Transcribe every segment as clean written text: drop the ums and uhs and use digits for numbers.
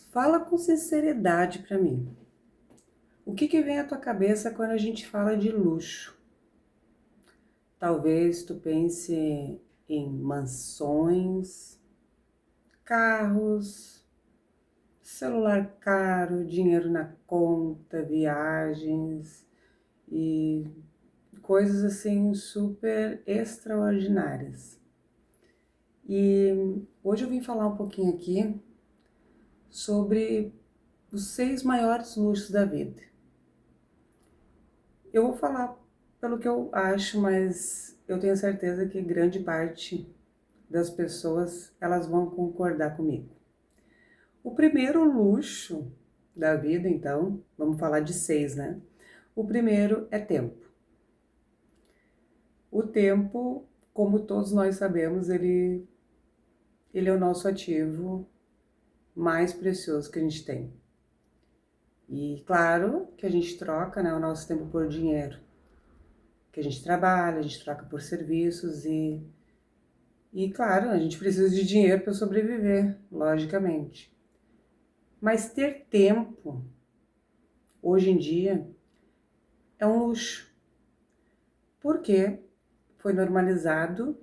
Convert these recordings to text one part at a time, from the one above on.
Fala com sinceridade para mim. O que vem à tua cabeça quando a gente fala de luxo? Talvez tu pense em mansões, carros, celular caro, dinheiro na conta, viagens e coisas assim super extraordinárias. E hoje eu vim falar um pouquinho aqui sobre os 6 maiores luxos da vida. Eu vou falar pelo que eu acho, mas eu tenho certeza que grande parte das pessoas elas vão concordar comigo. O primeiro luxo da vida, então, vamos falar de 6, né? O primeiro é tempo. O tempo, como todos nós sabemos, ele é o nosso ativo mais precioso que a gente tem. E claro que a gente troca, né, o nosso tempo por dinheiro. Que a gente trabalha, a gente troca por serviços e claro, a gente precisa de dinheiro para sobreviver, logicamente. Mas ter tempo, hoje em dia, é um luxo. Porque foi normalizado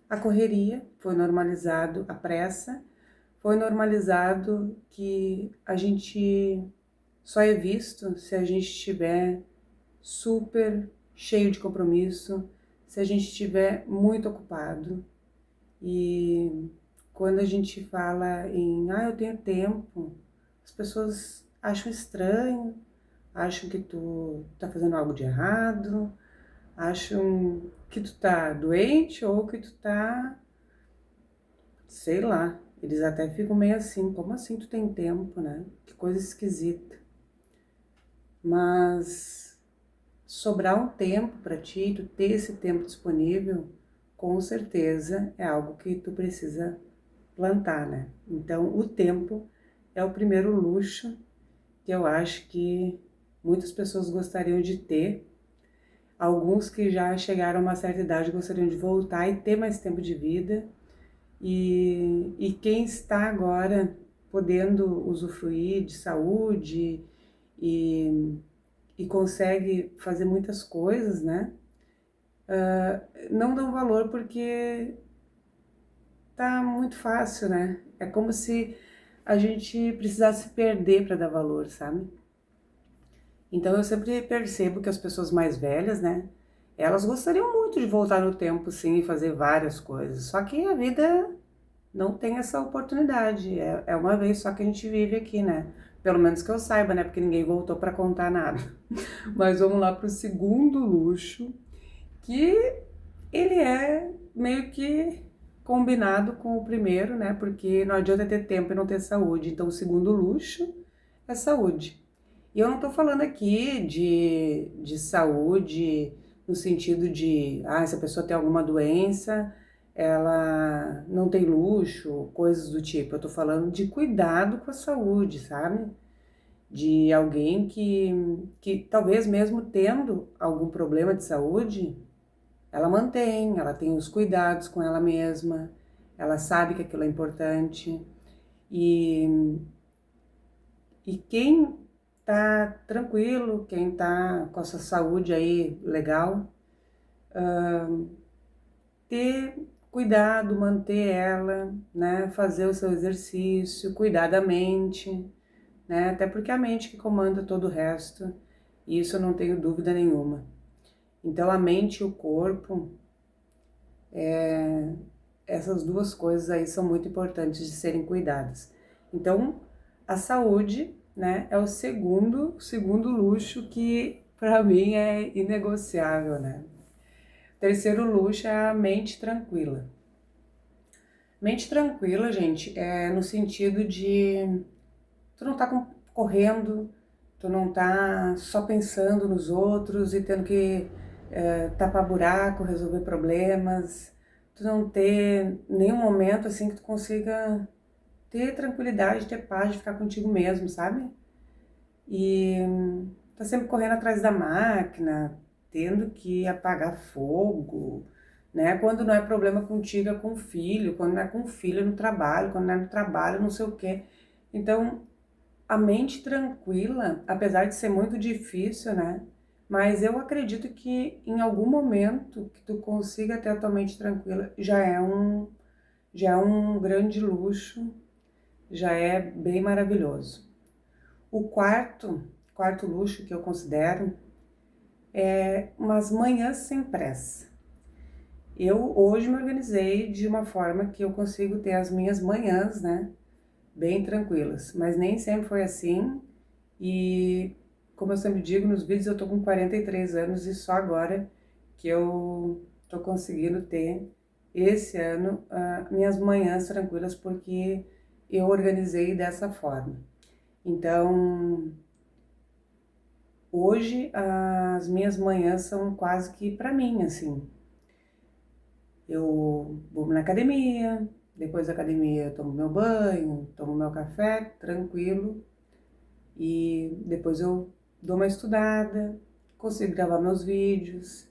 a correria, foi normalizado a pressa, foi normalizado que a gente só é visto se a gente estiver super cheio de compromisso, se a gente estiver muito ocupado. E quando a gente fala em, eu tenho tempo, as pessoas acham estranho, acham que tu tá fazendo algo de errado, acham que tu tá doente ou que tu tá, sei lá, eles até ficam meio assim, como assim tu tem tempo, né? Que coisa esquisita. Mas sobrar um tempo para ti, tu ter esse tempo disponível, com certeza é algo que tu precisa plantar, né? Então, o tempo é o primeiro luxo que eu acho que muitas pessoas gostariam de ter. Alguns que já chegaram a uma certa idade gostariam de voltar e ter mais tempo de vida. E quem está agora podendo usufruir de saúde e, e consegue fazer muitas coisas, né? Não dão valor porque tá muito fácil, né? É como se a gente precisasse perder para dar valor, sabe? Então eu sempre percebo que as pessoas mais velhas, né? Elas gostariam muito de voltar no tempo, sim, e fazer várias coisas. Só que a vida não tem essa oportunidade. É uma vez só que a gente vive aqui, né? Pelo menos que eu saiba, né? Porque ninguém voltou para contar nada. Mas vamos lá para o segundo luxo, que ele é meio que combinado com o primeiro, né? Porque não adianta ter tempo e não ter saúde. Então, o segundo luxo é saúde. E eu não tô falando aqui de saúde no sentido de, se a pessoa tem alguma doença, ela não tem luxo, coisas do tipo. Eu tô falando de cuidado com a saúde, sabe? De alguém que talvez mesmo tendo algum problema de saúde, ela tem os cuidados com ela mesma, ela sabe que aquilo é importante. E, e quem tá tranquilo, quem tá com a sua saúde aí legal, ter cuidado, manter ela, né? Fazer o seu exercício, cuidar da mente, né? Até porque é a mente que comanda todo o resto, e isso eu não tenho dúvida nenhuma. Então a mente e o corpo, essas duas coisas aí são muito importantes de serem cuidadas. Então, a saúde, né, é o segundo luxo que para mim é inegociável, né? O terceiro luxo é a mente tranquila. Mente tranquila, gente, é no sentido de tu não tá correndo, tu não tá só pensando nos outros e tendo que tapar buraco, resolver problemas, tu não ter nenhum momento assim que tu consiga ter tranquilidade, ter paz de ficar contigo mesmo, sabe? E tá sempre correndo atrás da máquina, tendo que apagar fogo, né? Quando não é problema contigo, é com o filho, quando não é com o filho, é no trabalho, quando não é no trabalho, não sei o quê. Então, a mente tranquila, apesar de ser muito difícil, né? Mas eu acredito que em algum momento que tu consiga ter a tua mente tranquila, já é um grande luxo, já é bem maravilhoso. O quarto luxo que eu considero é umas manhãs sem pressa. Eu hoje me organizei de uma forma que eu consigo ter as minhas manhãs, né, bem tranquilas, mas nem sempre foi assim. E como eu sempre digo nos vídeos, eu tô com 43 anos e só agora que eu tô conseguindo ter esse ano minhas manhãs tranquilas, porque eu organizei dessa forma. Então, hoje as minhas manhãs são quase que para mim, assim. Eu vou na academia, depois da academia eu tomo meu banho, tomo meu café, tranquilo, e depois eu dou uma estudada, consigo gravar meus vídeos,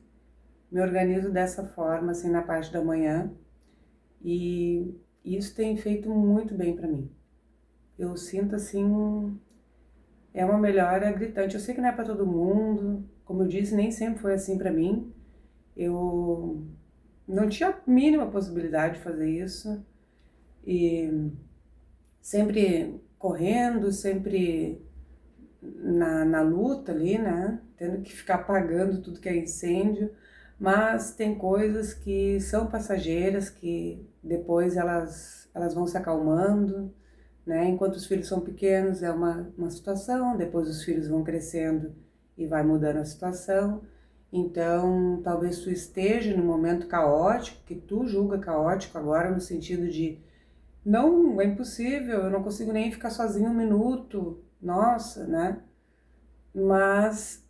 me organizo dessa forma, assim, na parte da manhã, e isso tem feito muito bem para mim. Eu sinto, assim, é uma melhora gritante. Eu sei que não é para todo mundo, como eu disse, nem sempre foi assim para mim. Eu não tinha a mínima possibilidade de fazer isso, e sempre correndo, sempre na luta ali, né? Tendo que ficar apagando tudo que é incêndio, mas tem coisas que são passageiras, que depois elas vão se acalmando, né? Enquanto os filhos são pequenos é uma situação, depois os filhos vão crescendo e vai mudando a situação. Então, talvez tu esteja num momento caótico, que tu julga caótico agora, no sentido de não, é impossível, eu não consigo nem ficar sozinho um minuto, nossa, né? Mas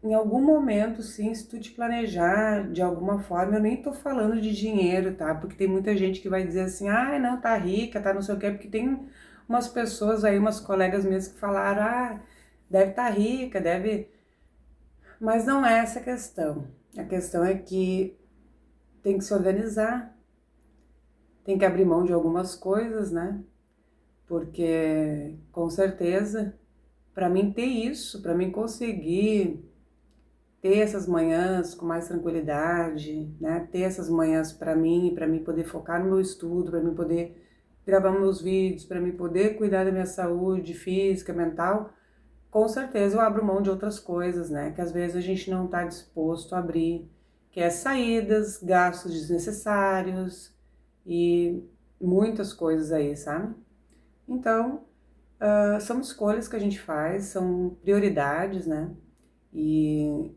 em algum momento, sim, se tu te planejar de alguma forma, eu nem tô falando de dinheiro, tá? Porque tem muita gente que vai dizer assim, ah, não, tá rica, tá não sei o quê, porque tem umas pessoas aí, umas colegas minhas que falaram, ah, deve tá rica, deve... Mas não é essa a questão. A questão é que tem que se organizar, tem que abrir mão de algumas coisas, né? Porque, com certeza, para mim ter isso, para mim conseguir ter essas manhãs com mais tranquilidade, né? Ter essas manhãs para mim poder focar no meu estudo, para mim poder gravar meus vídeos, para mim poder cuidar da minha saúde física, mental, com certeza eu abro mão de outras coisas, né? Que às vezes a gente não está disposto a abrir, que é saídas, gastos desnecessários e muitas coisas aí, sabe? Então, são escolhas que a gente faz, são prioridades, né? E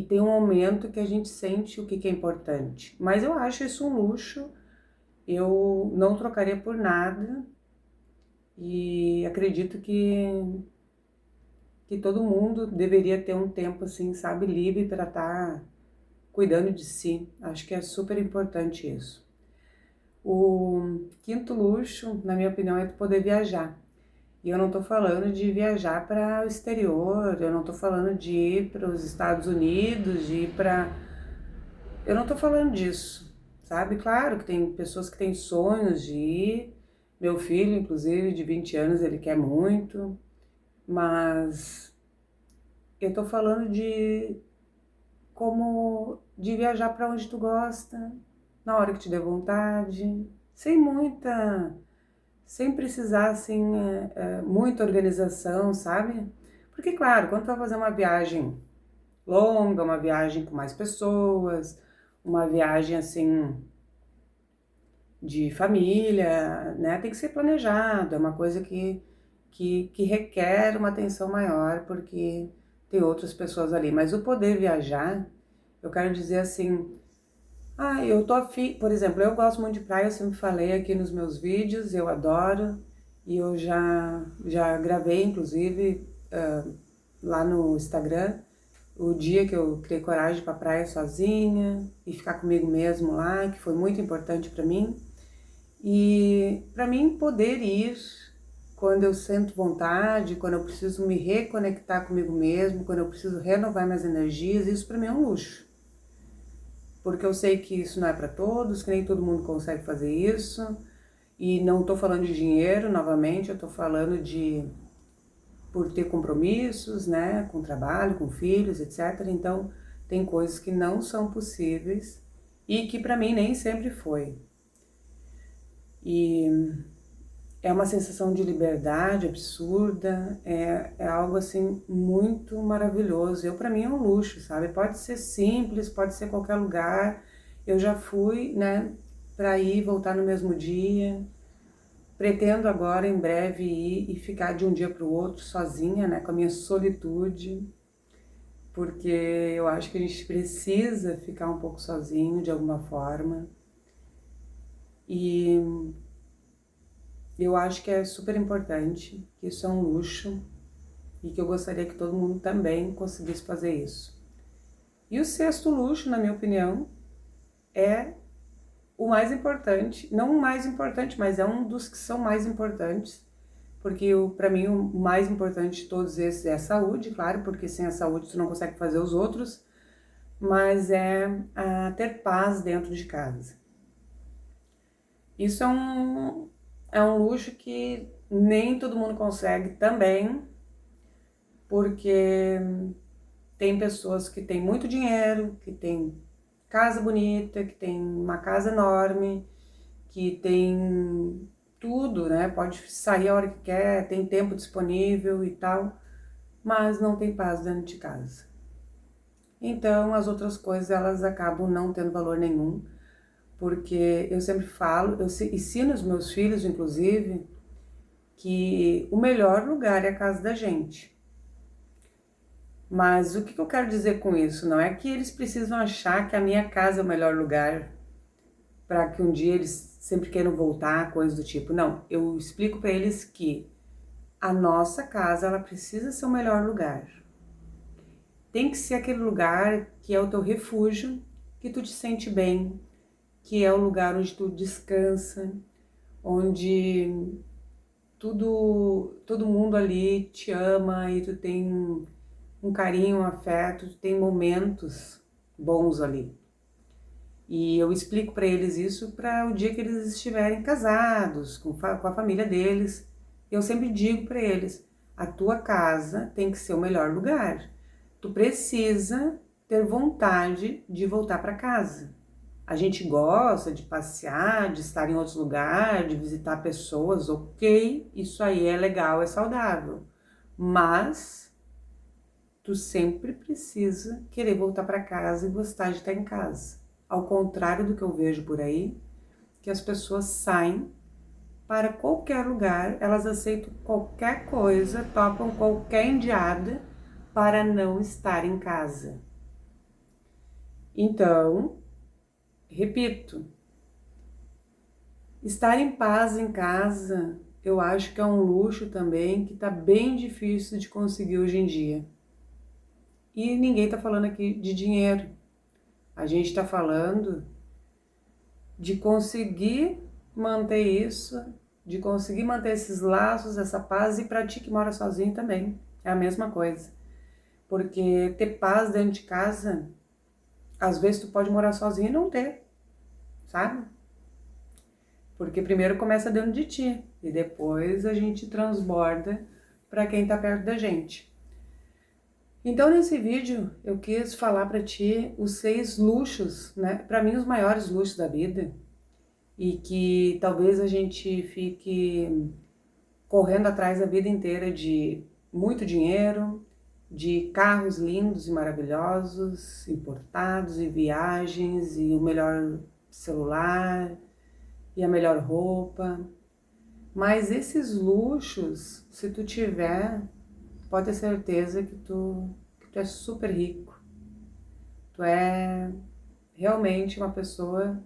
tem um momento que a gente sente o que é importante. Mas eu acho isso um luxo, eu não trocaria por nada, e acredito que todo mundo deveria ter um tempo assim, sabe, livre para estar cuidando de si. Acho que é super importante isso. O quinto luxo, na minha opinião, é tu poder viajar. E eu não tô falando de viajar para o exterior, eu não tô falando de ir para os Estados Unidos, de ir para... Eu não tô falando disso, sabe? Claro que tem pessoas que têm sonhos de ir, meu filho, inclusive, de 20 anos, ele quer muito, mas eu tô falando de viajar para onde tu gosta, na hora que te der vontade, sem precisar, assim, muita organização, sabe? Porque, claro, quando tu vai fazer uma viagem longa, uma viagem com mais pessoas, uma viagem, assim, de família, né? Tem que ser planejado, é uma coisa que requer uma atenção maior, porque tem outras pessoas ali. Mas o poder viajar, eu quero dizer assim, eu tô afim, por exemplo, eu gosto muito de praia, eu sempre falei aqui nos meus vídeos, eu adoro, e eu já gravei, inclusive, lá no Instagram, o dia que eu criei coragem para praia sozinha e ficar comigo mesmo lá, que foi muito importante para mim. E para mim poder ir quando eu sinto vontade, quando eu preciso me reconectar comigo mesmo, quando eu preciso renovar minhas energias, isso para mim é um luxo. Porque eu sei que isso não é para todos, que nem todo mundo consegue fazer isso. E não estou falando de dinheiro, novamente, eu estou falando de por ter compromissos, né, com trabalho, com filhos, etc. Então, tem coisas que não são possíveis e que para mim nem sempre foi. E é uma sensação de liberdade absurda, é algo assim muito maravilhoso. Para mim é um luxo, sabe? Pode ser simples, pode ser qualquer lugar. Eu já fui, né, para ir e voltar no mesmo dia. Pretendo agora, em breve, ir e ficar de um dia para o outro sozinha, né, com a minha solitude, porque eu acho que a gente precisa ficar um pouco sozinho de alguma forma. E eu acho que é super importante, que isso é um luxo e que eu gostaria que todo mundo também conseguisse fazer isso. E o sexto luxo, na minha opinião, é o mais importante, não o mais importante, mas é um dos que são mais importantes, porque para mim o mais importante de todos esses é a saúde, claro, porque sem a saúde tu não consegue fazer os outros, mas é ter paz dentro de casa. Isso é um luxo que nem todo mundo consegue também, porque tem pessoas que têm muito dinheiro, que têm casa bonita, que tem uma casa enorme, que tem tudo, né? Pode sair a hora que quer, tem tempo disponível e tal, mas não tem paz dentro de casa. Então, as outras coisas, elas acabam não tendo valor nenhum, porque eu sempre falo, eu ensino os meus filhos, inclusive, que o melhor lugar é a casa da gente. Mas o que eu quero dizer com isso? Não é que eles precisam achar que a minha casa é o melhor lugar para que um dia eles sempre queiram voltar, coisa do tipo. Não, eu explico para eles que a nossa casa, ela precisa ser o melhor lugar. Tem que ser aquele lugar que é o teu refúgio, que tu te sente bem, que é o lugar onde tu descansa, onde todo mundo ali te ama e tu tem um carinho, um afeto, tu tem momentos bons ali. E eu explico para eles isso para o dia que eles estiverem casados, com a família deles. Eu sempre digo para eles, a tua casa tem que ser o melhor lugar. Tu precisa ter vontade de voltar para casa. A gente gosta de passear, de estar em outros lugares, de visitar pessoas, ok, isso aí é legal, é saudável. Mas tu sempre precisa querer voltar para casa e gostar de estar em casa. Ao contrário do que eu vejo por aí, que as pessoas saem para qualquer lugar, elas aceitam qualquer coisa, topam qualquer indiada para não estar em casa. Então, repito, estar em paz em casa, eu acho que é um luxo também que está bem difícil de conseguir hoje em dia. E ninguém está falando aqui de dinheiro. A gente está falando de conseguir manter isso, de conseguir manter esses laços, essa paz, e para ti que mora sozinho também, é a mesma coisa. Porque ter paz dentro de casa, às vezes tu pode morar sozinho e não ter, sabe? Porque primeiro começa dentro de ti, e depois a gente transborda para quem tá perto da gente. Então nesse vídeo eu quis falar para ti os 6 luxos, né? Para mim os maiores luxos da vida, e que talvez a gente fique correndo atrás a vida inteira de muito dinheiro, de carros lindos e maravilhosos, importados, e viagens, e o melhor celular, e a melhor roupa. Mas esses luxos, se tu tiver, pode ter certeza que tu é super rico. Tu é realmente uma pessoa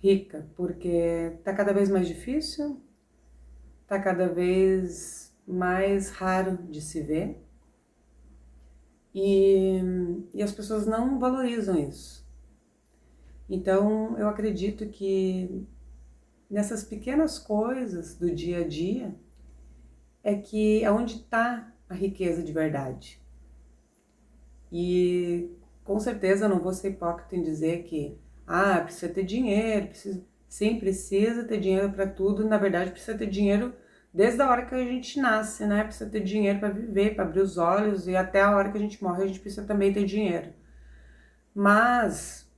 rica, porque tá cada vez mais difícil, tá cada vez mais raro de se ver, e as pessoas não valorizam isso. Então eu acredito que nessas pequenas coisas do dia a dia é que é onde está a riqueza de verdade. E com certeza eu não vou ser hipócrita em dizer que precisa ter dinheiro, sim, precisa ter dinheiro para tudo. Na verdade, precisa ter dinheiro Desde a hora que a gente nasce, né? Precisa ter dinheiro para viver, para abrir os olhos, e até a hora que a gente morre a gente precisa também ter dinheiro. Mas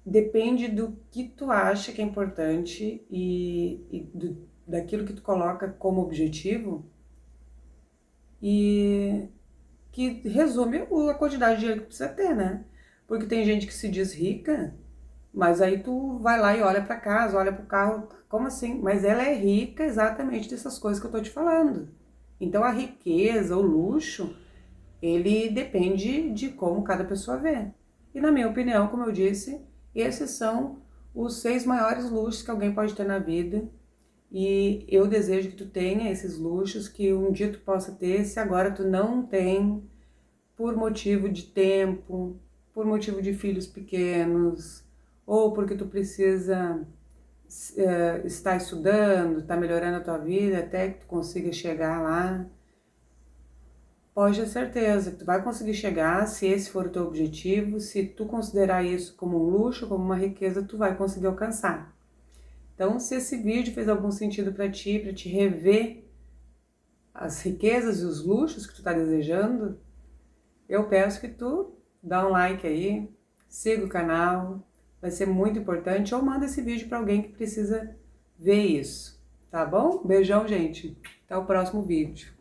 depende do que tu acha que é importante daquilo que tu coloca como objetivo e que resume a quantidade de dinheiro que precisa ter, né? Porque tem gente que se diz rica, mas aí tu vai lá e olha para casa, olha para o carro, como assim? Mas ela é rica exatamente dessas coisas que eu tô te falando. Então a riqueza, o luxo, ele depende de como cada pessoa vê. E na minha opinião, como eu disse, esses são os 6 maiores luxos que alguém pode ter na vida. E eu desejo que tu tenha esses luxos, que um dia tu possa ter, se agora tu não tem, por motivo de tempo, por motivo de filhos pequenos, ou porque tu precisa estar estudando, estar melhorando a tua vida até que tu consiga chegar lá. Pode ter certeza que tu vai conseguir chegar, se esse for o teu objetivo, se tu considerar isso como um luxo, como uma riqueza, tu vai conseguir alcançar. Então, se esse vídeo fez algum sentido para te rever as riquezas e os luxos que tu tá desejando, eu peço que tu dá um like aí, siga o canal, vai ser muito importante, ou manda esse vídeo para alguém que precisa ver isso, tá bom? Beijão, gente. Até o próximo vídeo.